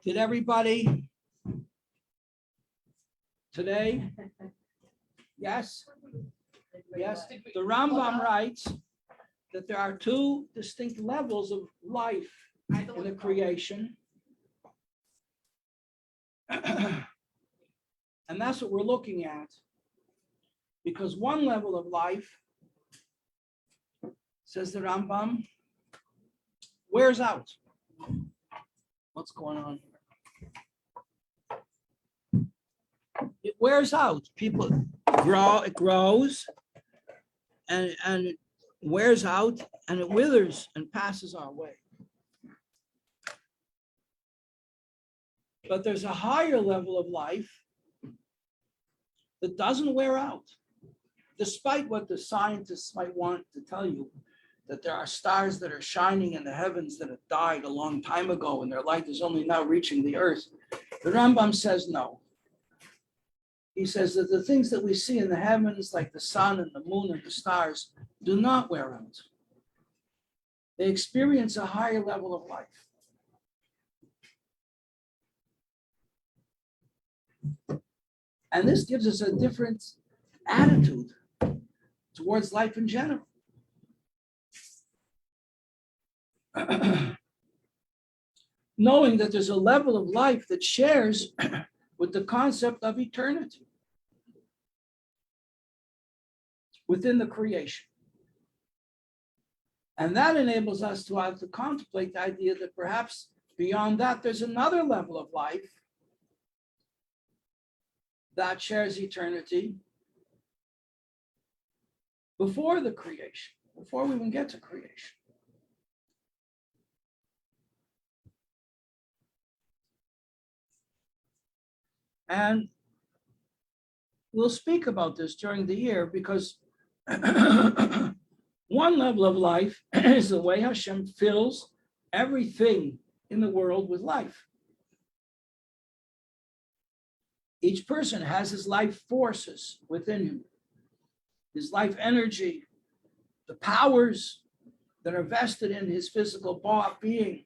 Did everybody today? Yes? Yes. The Rambam writes that there are two distinct levels of life in the creation. And that's what we're looking at. Because one level of life, says the Rambam, wears out. What's going on here? It wears out. People it grows and it wears out and it withers and passes our way. But there's a higher level of life that doesn't wear out, despite what the scientists might want to tell you, that there are stars that are shining in the heavens that have died a long time ago and their light is only now reaching the earth. The Rambam says no. He says that the things that we see in the heavens, like the sun and the moon and the stars, do not wear out. They experience a higher level of life. And this gives us a different attitude towards life in general. Knowing that there's a level of life that shares with the concept of eternity within the creation. And that enables us to have to contemplate the idea that perhaps beyond that, there's another level of life that shares eternity before the creation, before we even get to creation. And we'll speak about this during the year because one level of life is the way Hashem fills everything in the world with life. Each person has his life forces within him, his life energy, the powers that are vested in his physical being,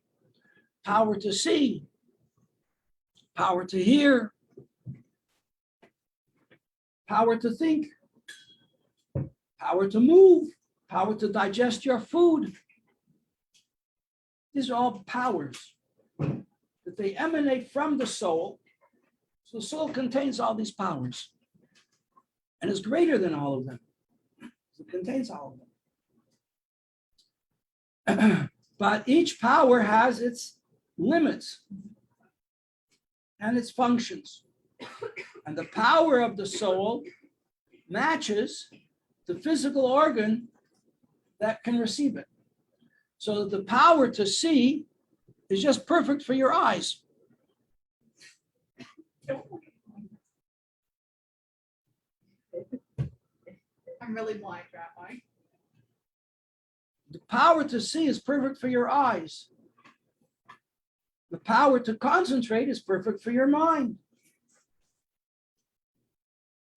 power to see, power to hear, power to think, power to move, power to digest your food. These are all powers that they emanate from the soul. So the soul contains all these powers and is greater than all of them. It contains all of them. But each power has its limits and its functions. And the power of the soul matches the physical organ that can receive it. So that the power to see is just perfect for your eyes. I'm really blind, Rabbi. The power to see is perfect for your eyes. The power to concentrate is perfect for your mind.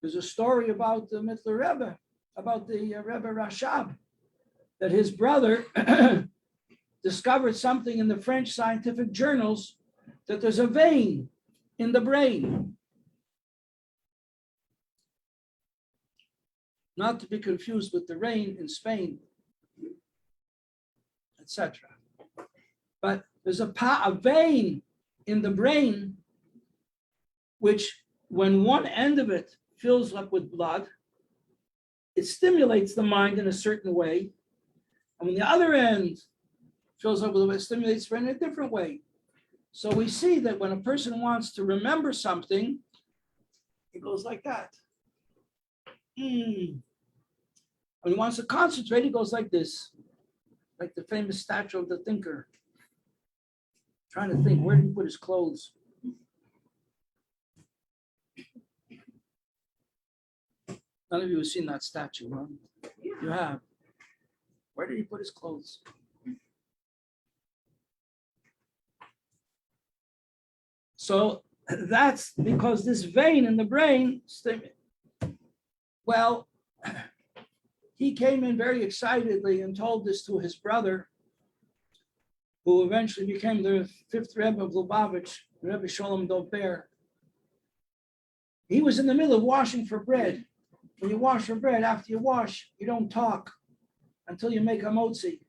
There's a story about the Mittler Rebbe, about the Rebbe Rashab, that his brother discovered something in the French scientific journals, that there's a vein in the brain. Not to be confused with the rain in Spain, etc. But there's a vein in the brain, which when one end of it fills up with blood, it stimulates the mind in a certain way. And when the other end fills up with blood, it stimulates in a different way. So we see that when a person wants to remember something, it goes like that. When he wants to concentrate, it goes like this, like the famous statue of the thinker. Trying to think, where did he put his clothes? None of you have seen that statue, huh? Yeah. You have. Where did he put his clothes? So that's because this vein in the brain, well, he came in very excitedly and told this to his brother, who eventually became the fifth Rebbe of Lubavitch, Rabbi Shalom Doper. He was in the middle of washing for bread. When you wash for bread, after you wash, you don't talk until you make a motzi.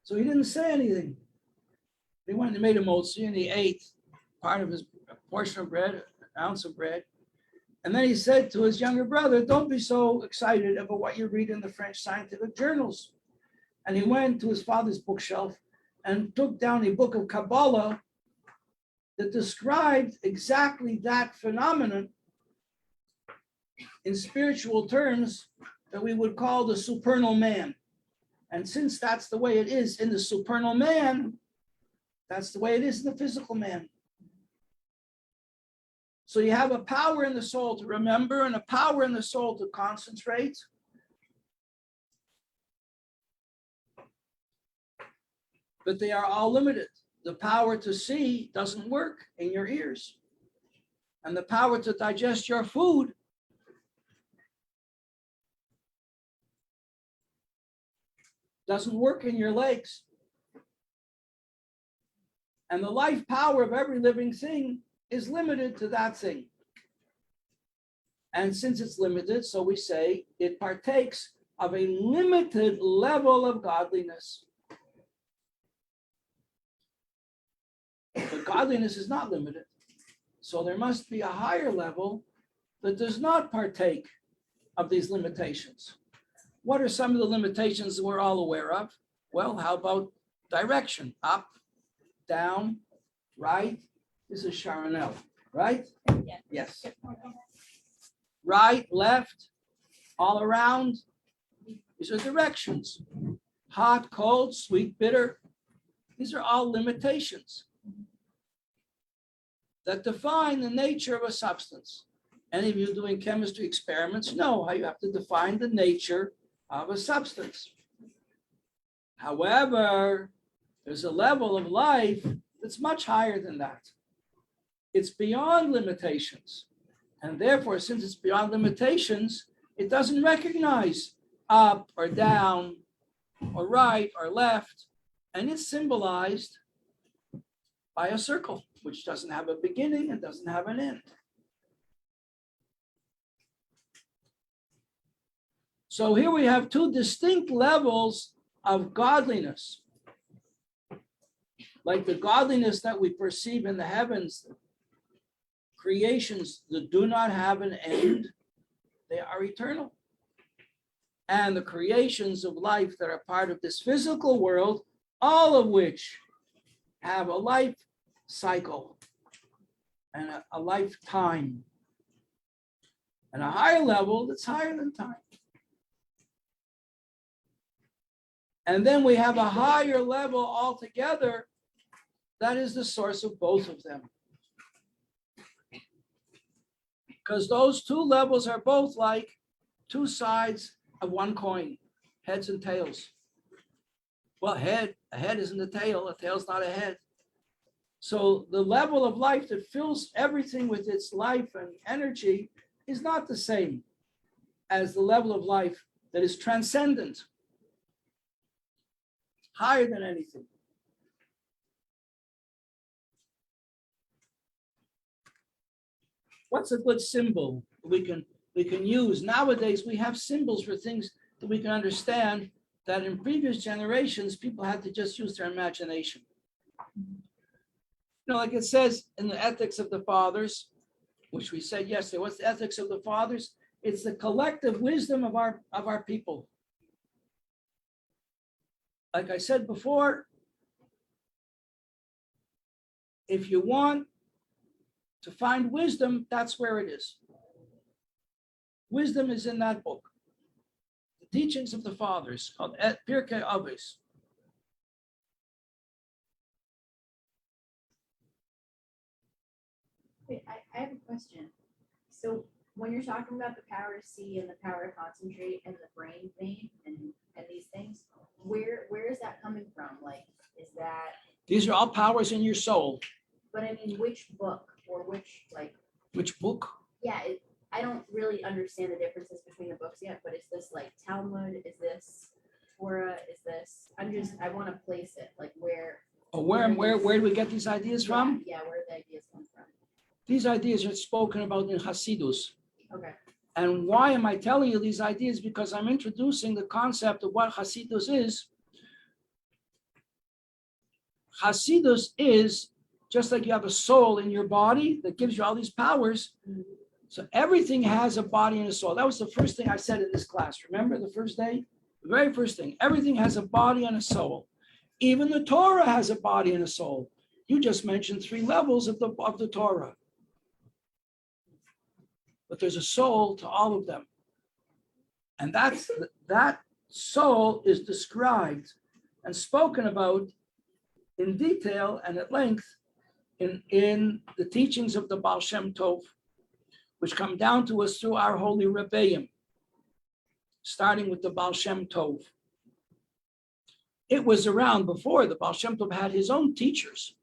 So he didn't say anything. He went and made a motzi and he ate part of his portion of bread, an ounce of bread. And then he said to his younger brother, don't be so excited about what you read in the French scientific journals. And he went to his father's bookshelf and took down a book of Kabbalah that described exactly that phenomenon in spiritual terms that we would call the supernal man. And since that's the way it is in the supernal man, that's the way it is in the physical man. So you have a power in the soul to remember and a power in the soul to concentrate. But they are all limited. The power to see doesn't work in your ears. And the power to digest your food doesn't work in your legs. And the life power of every living thing is limited to that thing. And since it's limited, so we say it partakes of a limited level of godliness. But godliness is not limited. So there must be a higher level that does not partake of these limitations. What are some of the limitations that we're all aware of? Well, how about direction? Up, down, right? This is Sharonelle, right? Yeah. Yes. Right, left, all around. These are directions. Hot, cold, sweet, bitter. These are all limitations that define the nature of a substance. Any of you doing chemistry experiments know how you have to define the nature of a substance. However, there's a level of life that's much higher than that. It's beyond limitations. And therefore, since it's beyond limitations, it doesn't recognize up or down or right or left. And it's symbolized by a circle, which doesn't have a beginning and doesn't have an end. So here we have two distinct levels of godliness. Like the godliness that we perceive in the heavens, creations that do not have an end, they are eternal. And the creations of life that are part of this physical world, all of which have a life cycle and a lifetime and a higher level that's higher than time. And then we have a higher level altogether that is the source of both of them. Because those two levels are both like two sides of one coin, heads and tails. Well, a head isn't a tail's not a head. So the level of life that fills everything with its life and energy is not the same as the level of life that is transcendent, higher than anything. What's a good symbol we can use? Nowadays, we have symbols for things that we can understand that in previous generations, people had to just use their imagination. You know, like it says in the Ethics of the Fathers, which we said yesterday, what's the Ethics of the Fathers? It's the collective wisdom of our people. Like I said before, if you want to find wisdom, that's where it is. Wisdom is in that book. The Teachings of the Fathers, called Pirkei Avos. Wait, I have a question. So when you're talking about the power to see and the power to concentrate and the brain vein and these things, where is that coming from? Like, is that? These are all powers in your soul. But I mean, which book or which book? Yeah, I don't really understand the differences between the books yet. But is this like Talmud? Is this Torah? Is this? I want to place it like where. Where do we get these ideas from? Yeah, where the ideas come from. These ideas are spoken about in Hasidus. Okay. And why am I telling you these ideas? Because I'm introducing the concept of what Hasidus is. Hasidus is just like you have a soul in your body that gives you all these powers. So everything has a body and a soul. That was the first thing I said in this class. Remember the first day? The very first thing. Everything has a body and a soul. Even the Torah has a body and a soul. You just mentioned 3 levels of the Torah. But there's a soul to all of them. And that soul is described and spoken about in detail and at length in the teachings of the Baal Shem Tov, which come down to us through our holy Rebbeim, starting with the Baal Shem Tov. It was around before. The Baal Shem Tov had his own teachers,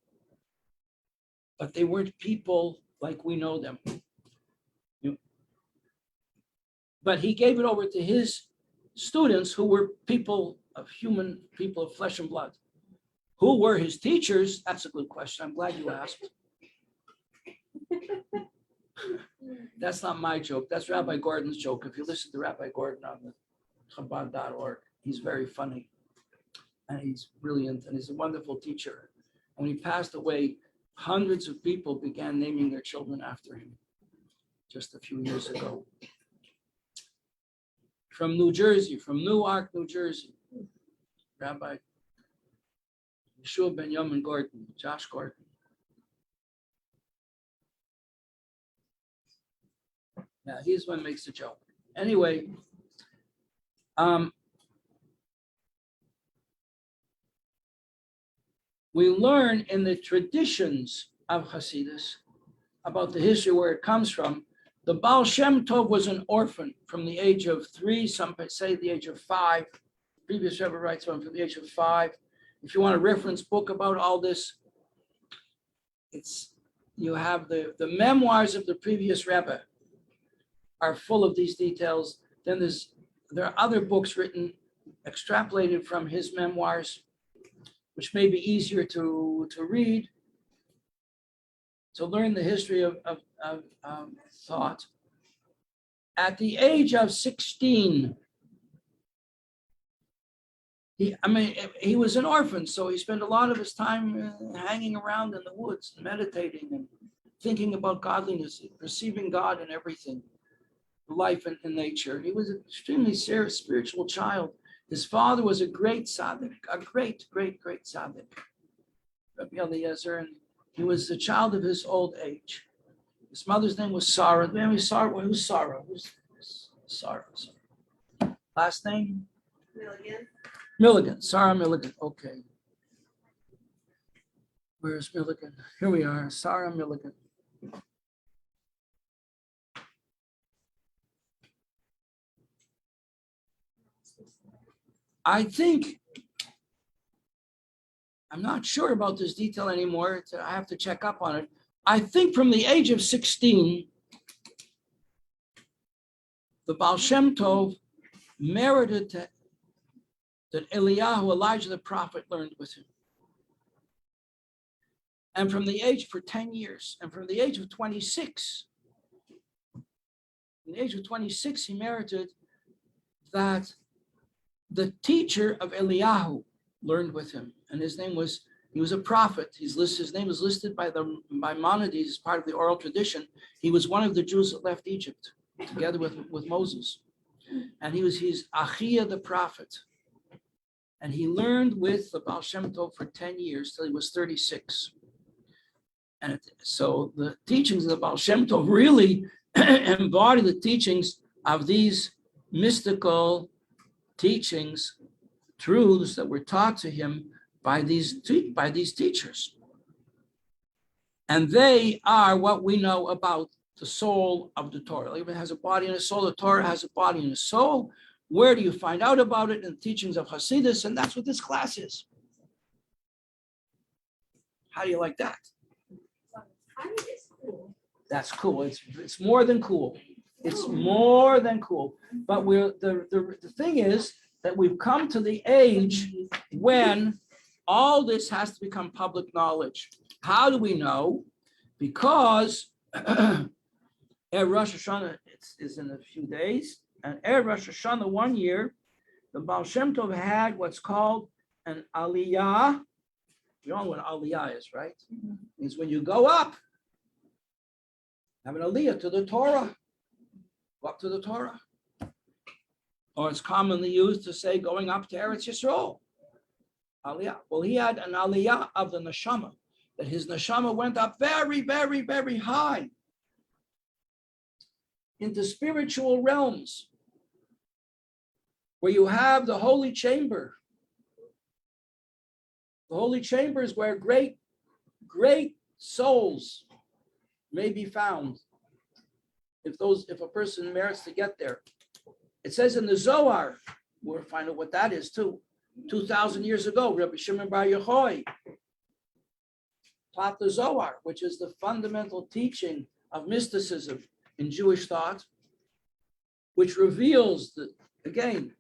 but they weren't people like we know them. But he gave it over to his students who were people of flesh and blood. Who were his teachers? That's a good question. I'm glad you asked. That's not my joke. That's Rabbi Gordon's joke. If you listen to Rabbi Gordon on the Chabad.org, he's very funny. And he's brilliant and he's a wonderful teacher. And when he passed away, hundreds of people began naming their children after him just a few years ago. From New Jersey, from Newark, New Jersey, Rabbi Yeshua Ben Yamin Gordon, Josh Gordon. Yeah, he's the one who makes the joke. Anyway, we learn in the traditions of Hasidus about the history where it comes from. The Baal Shem Tov was an orphan from the age of 3, some say the age of 5. Previous Rebbe writes from the age of 5. If you want a reference book about all this, you have the memoirs of the previous Rebbe are full of these details. Then there are other books written, extrapolated from his memoirs, which may be easier to read, to learn the history of thought. At the age of 16, he was an orphan, so he spent a lot of his time hanging around in the woods, meditating and thinking about godliness, perceiving God in everything, life and nature. He was an extremely serious spiritual child. His father was a great tzaddik, a great tzaddik, Rabbi Eliezer, and he was the child of his old age. His mother's name was Sarah. Who's Sarah? Who's Sarah? Last name? Milligan. Sarah Milligan. Okay. Where's Milligan? Here we are. Sarah Milligan. I think, I'm not sure about this detail anymore. I have to check up on it. I think from the age of 16, the Baal Shem Tov merited that Eliyahu, Elijah the prophet, learned with him. And from the age for 10 years, and from the age of 26, he merited that the teacher of Eliyahu learned with him. And he was a prophet. His name is listed by Maimonides as part of the oral tradition. He was one of the Jews that left Egypt together with Moses. And he's Achia the prophet. And he learned with the Baal Shem Tov for 10 years till he was 36. And so the teachings of the Baal Shem Tov really embody the teachings of these mystical teachings, truths that were taught to him by these teachers. And they are what we know about the soul of the Torah. It has a body and a soul. The Torah has a body and a soul. Where do you find out about it? In the teachings of Hasidus, and that's what this class is. How do you like that? I think it's cool. That's cool. It's more than cool. It's more than cool. But the thing is that we've come to the age when all this has to become public knowledge. How do we know? Because Erev Rosh Hashanah is in a few days, and Erev Rosh Hashanah 1 year, the Baal Shem Tov had what's called an aliyah. You know what an aliyah is, right? It means when you go up, have an aliyah to the Torah, go up to the Torah. Or it's commonly used to say going up to Eretz Yisrael. Aliyah. Well, he had an aliyah of the neshama, that his neshama went up very, very, very high into spiritual realms, where you have the holy chamber. The holy chamber is where great, great souls may be found, if a person merits to get there. It says in the Zohar, we'll find out what that is too. 2,000 years ago, Rabbi Shimon Bar Yochai taught the Zohar, which is the fundamental teaching of mysticism in Jewish thought, which reveals, again,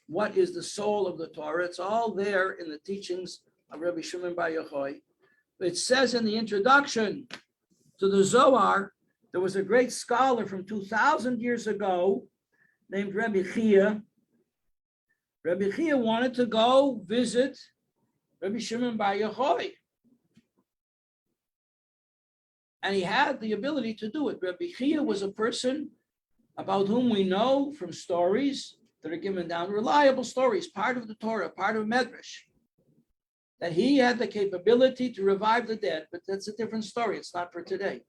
what is the soul of the Torah. It's all there in the teachings of Rabbi Shimon Bar Yochai. It says in the introduction to the Zohar, there was a great scholar from 2,000 years ago named Rabbi Chia. Rabbi Chia wanted to go visit Rabbi Shimon Bar Yochai, and he had the ability to do it. Rabbi Chia was a person about whom we know from stories that are given down, reliable stories, part of the Torah, part of Medrash, that he had the capability to revive the dead, but that's a different story. It's not for today.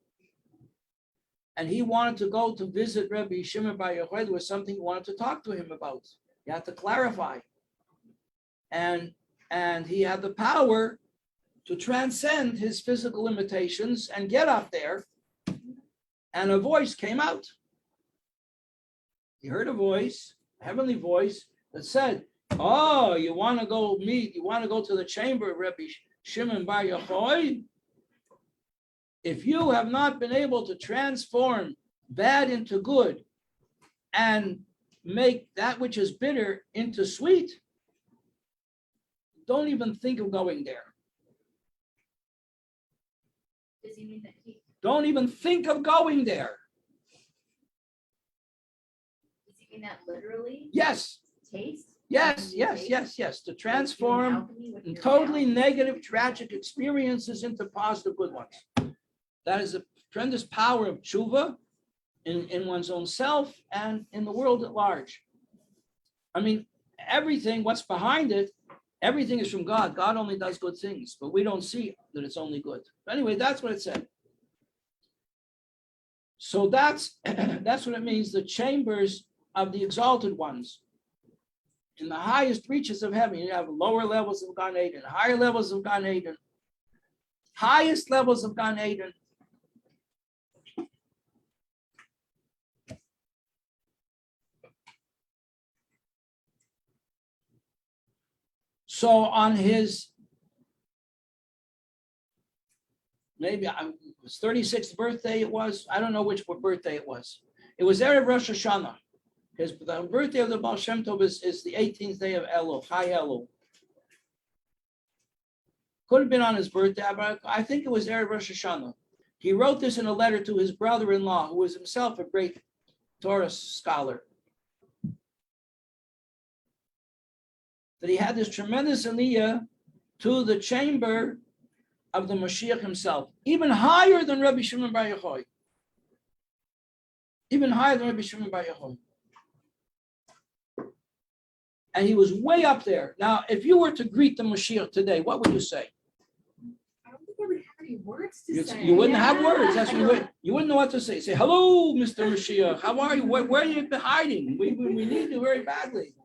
And he wanted to go to visit Rabbi Shimon Bar Yochai. There was something he wanted to talk to him about. He had to clarify. And he had the power to transcend his physical limitations and get up there. And a voice came out. He heard a voice, a heavenly voice, that said, "Oh, you want to go to the chamber of Rabbi Shimon Bar Yochai? If you have not been able to transform bad into good and make that which is bitter into sweet, don't even think of going there. Does he mean that Don't even think of going there." does he mean that literally? Yes, Taste? yes, Can you yes, taste? yes, yes. To Like doing transform alchemy with your totally mouth? negative, tragic experiences into positive, good ones. That is a tremendous power of tshuva in one's own self and in the world at large. I mean, everything, what's behind it, everything is from God. God only does good things, but we don't see that it's only good. But anyway, that's what it said. So that's what it means, the chambers of the exalted ones. In the highest reaches of heaven, you have lower levels of Gan Eden, higher levels of Gan Eden, highest levels of Gan Eden. So on his, maybe his 36th birthday it was, I don't know which birthday it was. It was Erev Rosh Hashanah. The birthday of the Baal Shem Tov is the 18th day of Elul, High Elul. Could have been on his birthday, but I think it was Erev Rosh Hashanah. He wrote this in a letter to his brother-in-law, who was himself a great Torah scholar, that he had this tremendous aliyah to the chamber of the Mashiach himself, even higher than Rabbi Shimon Bar Yochai. Even higher than Rabbi Shimon Bar Yochai. And he was way up there. Now, if you were to greet the Mashiach today, what would you say? I don't think I would have any words to say. You wouldn't have words. That's I what don't- you wouldn't know what to say. Say, "Hello, Mr. Mashiach. How are you? Where are you hiding? We need you very badly."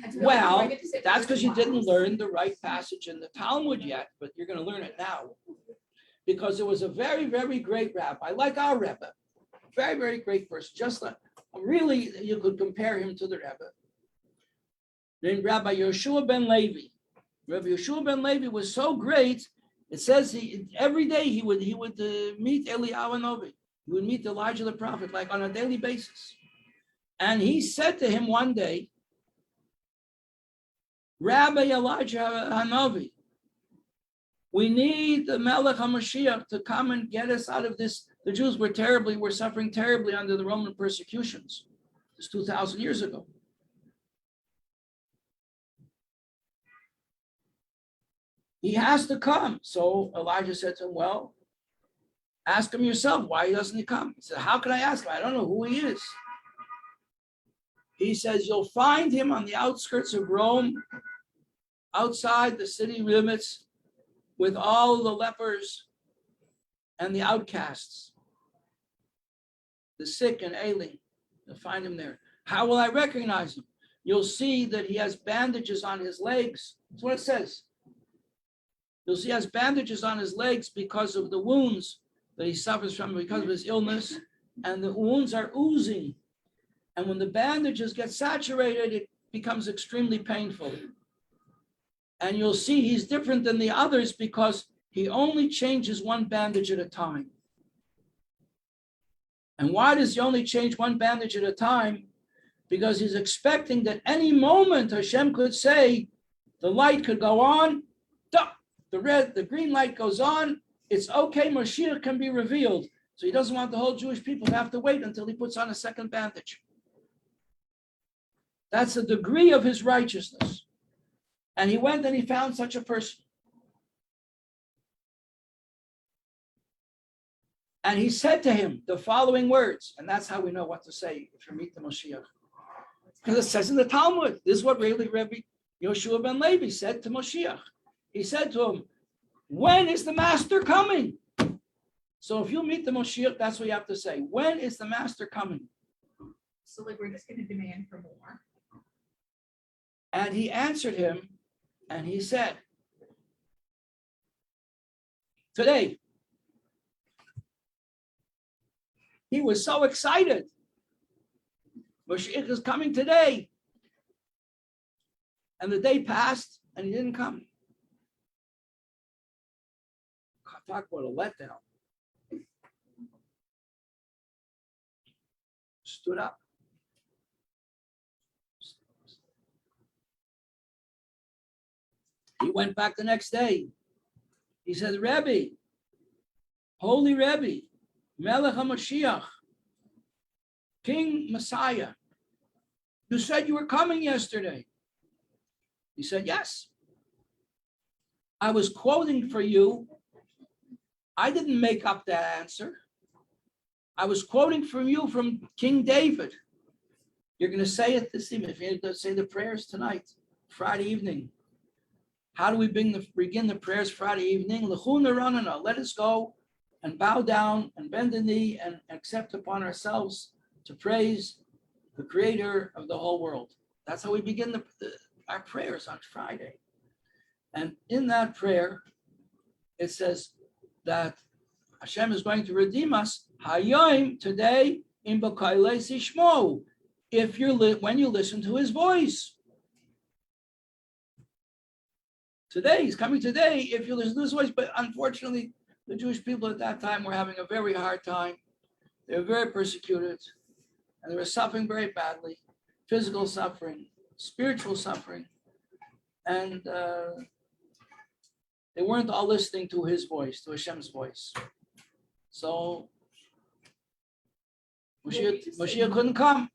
I feel like Well, I get to say that's because you didn't words. learn the right passage in the Talmud yet, but you're going to learn it now. Because it was a very, very great rabbi, like our Rebbe. Very, very great person. Just like, really, you could compare him to the Rebbe. Named Rabbi Yeshua ben Levi. Rabbi Yeshua ben Levi was so great, it says every day he would meet Eliyahu Hanavi. He would meet Elijah the prophet, like on a daily basis. And he said to him one day, "Rabbi Elijah Hanavi, We need the Melech HaMashiach to come and get us out of this. The Jews were suffering terribly under the Roman persecutions. It's 2,000 years ago. He has to come. So Elijah said to him, well, ask him yourself, why doesn't he come? He said, how can I ask him? I don't know who he is. He says, you'll find him on the outskirts of Rome, outside the city limits, with all the lepers and the outcasts, the sick and ailing. You'll find him there. How will I recognize him? You'll see that he has bandages on his legs. That's what it says. You'll see he has bandages on his legs because of the wounds that he suffers from because of his illness, and the wounds are oozing. And when the bandages get saturated, it becomes extremely painful. And you'll see he's different than the others because he only changes one bandage at a time. And why does he only change one bandage at a time? Because he's expecting that any moment Hashem could say, the light could go on, the green light goes on, it's okay, Mashiach can be revealed. So he doesn't want the whole Jewish people to have to wait until he puts on a second bandage. That's the degree of his righteousness. And he went and he found such a person. And he said to him the following words, and that's how we know what to say if you meet the Mashiach. Because it says in the Talmud, this is what really Rabbi Yoshua ben Levi said to Mashiach. He said to him, when is the master coming? So if you meet the Mashiach, that's what you have to say. When is the master coming? So like we're just gonna demand for more. And he answered him, and he said, today. He was so excited. Mashiach is coming today. And the day passed, and he didn't come. Talk about a letdown. Stood up. He went back the next day. He said, Rebbe, Holy Rebbe, Melech HaMashiach, King Messiah, you said you were coming yesterday. He said, yes. I was quoting for you. I didn't make up that answer. I was quoting from you from King David. You're going to say it this evening. If you're going to say the prayers tonight, Friday evening. How do we begin the prayers Friday evening? Let us go and bow down and bend the knee and accept upon ourselves to praise the creator of the whole world. That's how we begin our prayers on Friday. And in that prayer, it says that Hashem is going to redeem us Hayom, today, in B'kailei Sishmo, when you listen to his voice. Today, he's coming today if you listen to his voice. But unfortunately, the Jewish people at that time were having a very hard time. They were very persecuted, and they were suffering very badly, physical suffering, spiritual suffering, and they weren't all listening to his voice, to Hashem's voice. So Mashiach couldn't come.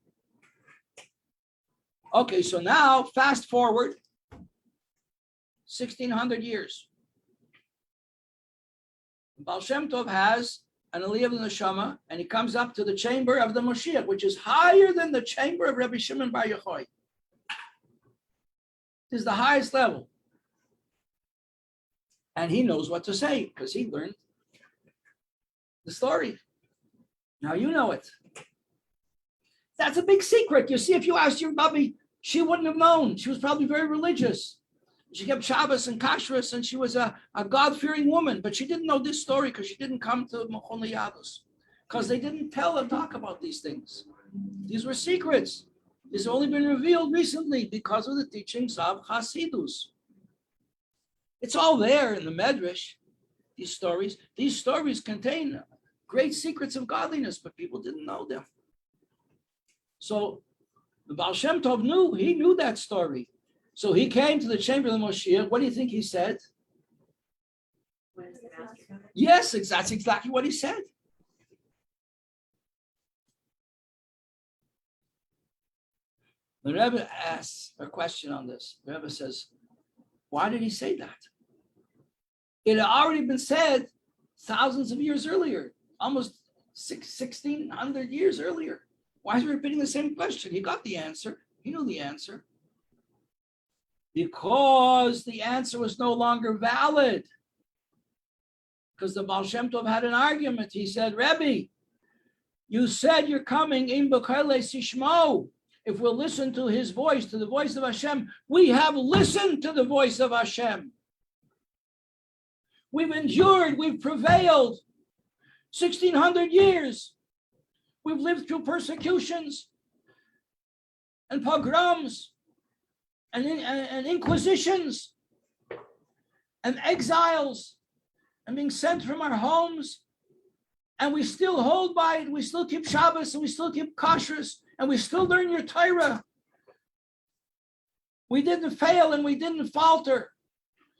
Okay, so now fast forward 1,600 years. Baal Shem Tov has an Aliyah of the Neshama, and he comes up to the chamber of the Mashiach, which is higher than the chamber of Rabbi Shimon Bar Yochai. This is the highest level. And he knows what to say because he learned the story. Now you know it. That's a big secret. You see, if you asked your Bubby, she wouldn't have known. She was probably very religious. She kept Shabbos and Kashrus, and she was a God-fearing woman. But she didn't know this story because she didn't come to Machon Yadus, because they didn't talk about these things. These were secrets. It's only been revealed recently because of the teachings of Hasidus. It's all there in the Medrash, these stories. These stories contain great secrets of godliness, but people didn't know them. So the Baal Shem Tov knew that story. So he came to the chamber of the Moshiach. What do you think he said? asked you about it. Yes, that's exactly what he said. The Rebbe asks a question on this. The Rebbe says, why did he say that? It had already been said thousands of years earlier, almost 1,600 years earlier. Why is he repeating the same question? He got the answer. He knew the answer. Because the answer was no longer valid. Because the Baal Shem Tov had an argument. He said, Rebbe, you said you're coming in B'Kele Sishmo. If we'll listen to his voice, to the voice of Hashem, we have listened to the voice of Hashem. We've endured, we've prevailed 1,600 years. We've lived through persecutions and pogroms and inquisitions and exiles and being sent from our homes. And we still hold by it. We still keep Shabbos and we still keep kashrus and we still learn your Torah. We didn't fail and we didn't falter.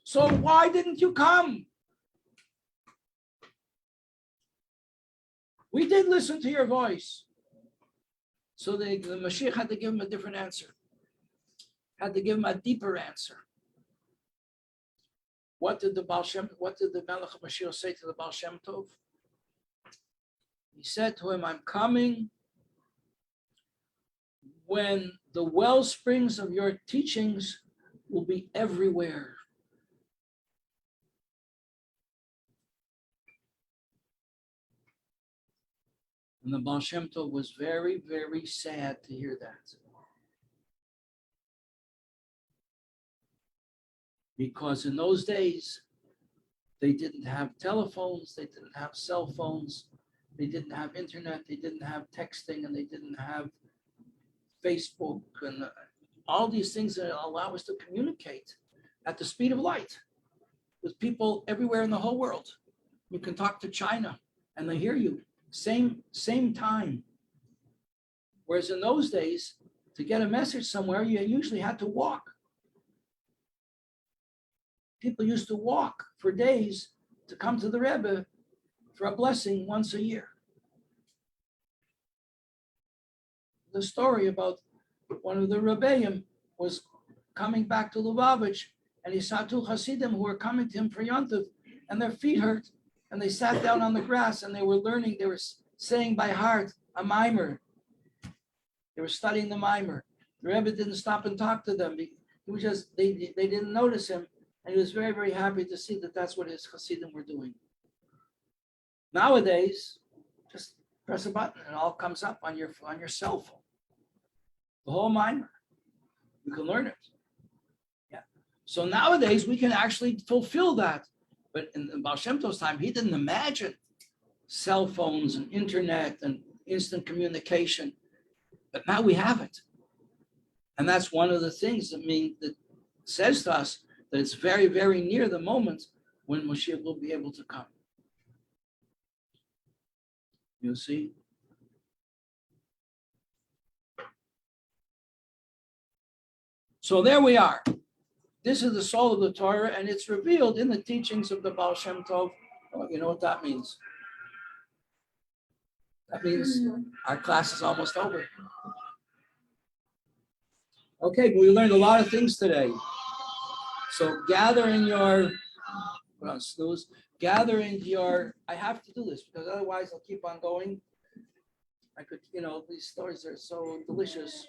So why didn't you come? We did listen to your voice. So the Mashiach had to give him a different answer. Had to give him a deeper answer. What did the Melech Mashiach say to the Baal Shem Tov? He said to him, I'm coming when the well springs of your teachings will be everywhere. And the Baal Shem Tov was very, very sad to hear that. Because in those days, they didn't have telephones, they didn't have cell phones, they didn't have internet, they didn't have texting, and they didn't have Facebook, and all these things that allow us to communicate at the speed of light with people everywhere in the whole world. You can talk to China and they hear you, same time. Whereas in those days, to get a message somewhere, you usually had to walk. People used to walk for days to come to the Rebbe for a blessing once a year. The story about one of the Rebbeim was coming back to Lubavitch, and he saw two Hasidim who were coming to him for Yontiv, and their feet hurt, and they sat down on the grass, and they were saying by heart a mimer. They were studying the mimer. The Rebbe didn't stop and talk to them. He was just, they didn't notice him. And he was very, very happy to see that that's what his Hasidim were doing. Nowadays, just press a button and it all comes up on your cell phone. The whole mimer. You can learn it. Yeah. So nowadays we can actually fulfill that. But in Baal Shem Tov's time, he didn't imagine cell phones and internet and instant communication. But now we have it. And that's one of the things that says to us that it's very, very near the moment when Mashiach will be able to come. You see? So there we are. This is the soul of the Torah, and it's revealed in the teachings of the Baal Shem Tov. Oh, you know what that means? That means our class is almost over. Okay, but we learned a lot of things today. So gather in your, I have to do this because otherwise I'll keep on going. I could, these stories are so delicious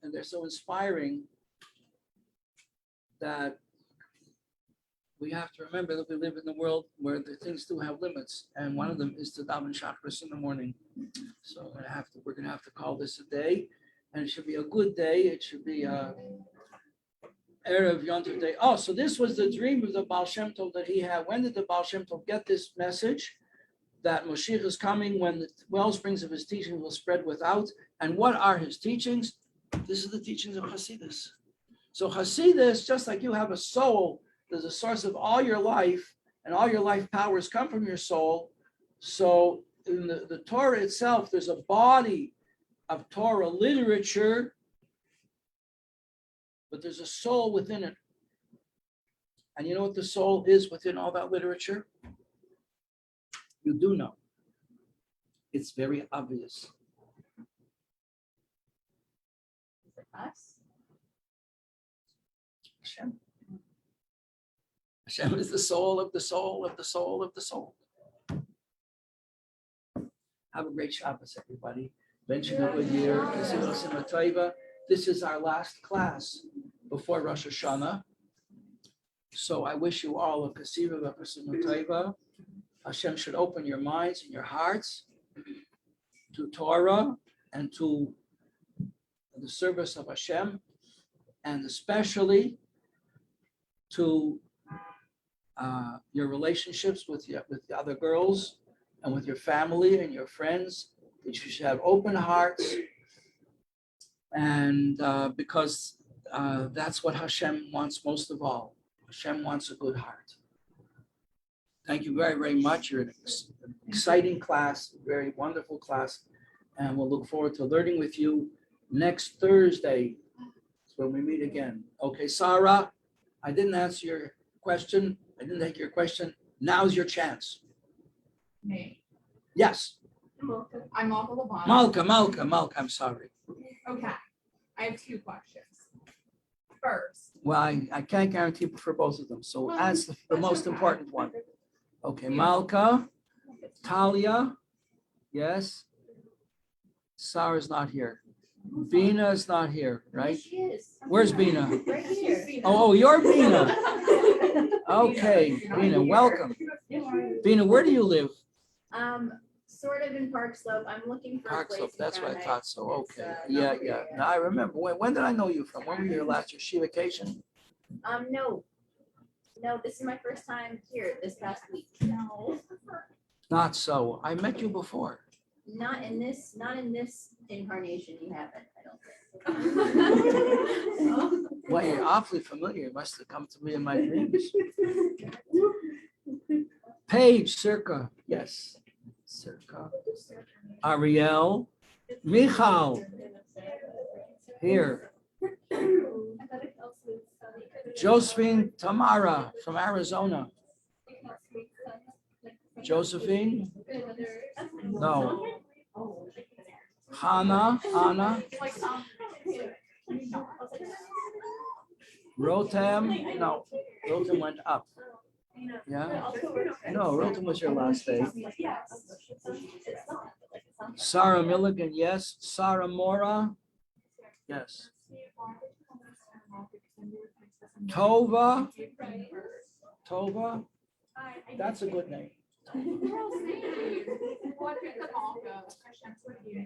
and they're so inspiring that we have to remember that we live in a world where the things do have limits. And one of them is to daven Shacharis in the morning. So we're going to have to call this a day, and it should be a good day. It should be Erev Yontiv Day. Oh, so this was the dream of the Baal Shem Tov that he had. When did the Baal Shem Tov get this message that Mashiach is coming, when the well springs of his teaching will spread without? And what are his teachings? This is the teachings of Hasidus. So Hasidus, just like you have a soul, there's a source of all your life, and all your life powers come from your soul. So in the Torah itself, there's a body of Torah literature, but there's a soul within it. And you know what the soul is within all that literature? You do know. It's very obvious. Is it us? Hashem. Hashem is the soul of the soul of the soul of the soul. Have a great Shabbos, everybody. Benjamin a good year. This is our last class before Rosh Hashanah. So I wish you all a Kasiva V'Kasiva. Hashem should open your minds and your hearts to Torah and to the service of Hashem, and especially to your relationships with the other girls and with your family and your friends, that you should have open hearts, and because that's what Hashem wants most of all. Hashem wants a good heart. Thank you very, very much. You're an exciting class, very wonderful class, and we'll look forward to learning with you next Thursday when we meet again. Okay, Sarah, I didn't answer your question. I didn't take your question. Now's your chance. Me. Yes. I'm Malka Labana. Malka, I'm sorry. Okay. I have two questions. First. Well, I can't guarantee for both of them, so ask the most important one. Okay, Malka, Talia, yes. Sarah's not here. Bina is not here, right? Yes, she is. Where's Bina? Right here. Oh, you're Bina. Okay, Bina, welcome. Bina, where do you live? Sort of in Park Slope. I'm looking for a Park place. Slope, that's what I in thought so, It's, okay. not Yeah. very, Now I remember. When did I know you from? When were you here last year? She vacation? No, this is my first time here this past week. No. Not so. I met you before. Not in this incarnation. You haven't, I don't think. Well, you're awfully familiar. You must have come to me in my dreams. Paige, Circa. Yes. Circa. Ariel. Michal. Here. Josephine Tamara from Arizona. Josephine? No. Hannah? Rotem? No. Rotem went up. Yeah? No, Rotem was your last day. Sarah Milligan, yes. Sarah Mora? Yes. Tova? That's a good name.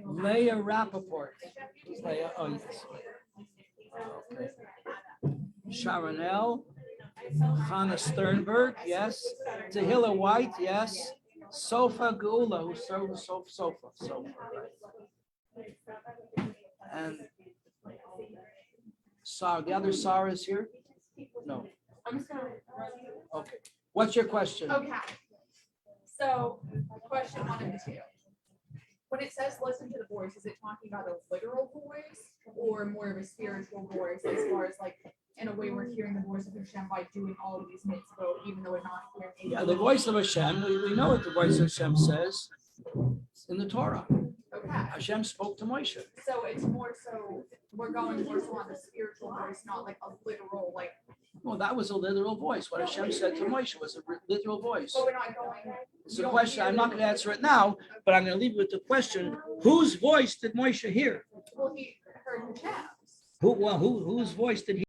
Leah Rappaport. Leah, oh, yes. Okay. Sharonell, Hannah Sternberg, yes. Tehillah White, yes. Sofa Gula, who served with Sofa. And Sarah, the other Sarah is here? No. Okay. What's your question? Okay. So, question 1 and 2. When it says listen to the voice, is it talking about a literal voice or more of a spiritual voice, as far as like, in a way we're hearing the voice of Hashem by doing all of these mitzvot, even though we're not hearing. Yeah, the voice of Hashem, we know what the voice of Hashem says. It's in the Torah. Okay. Hashem spoke to Moshe. So it's more so, we're going more so on the spiritual voice, not like a literal, like. Well, that was a literal voice. What Hashem said to Moshe was a literal voice. But we're not going. It's a question. I'm not going to answer it now, but I'm going to leave you with the question: whose voice did Moshe hear? Well, he heard Hashem's. Whose voice did he?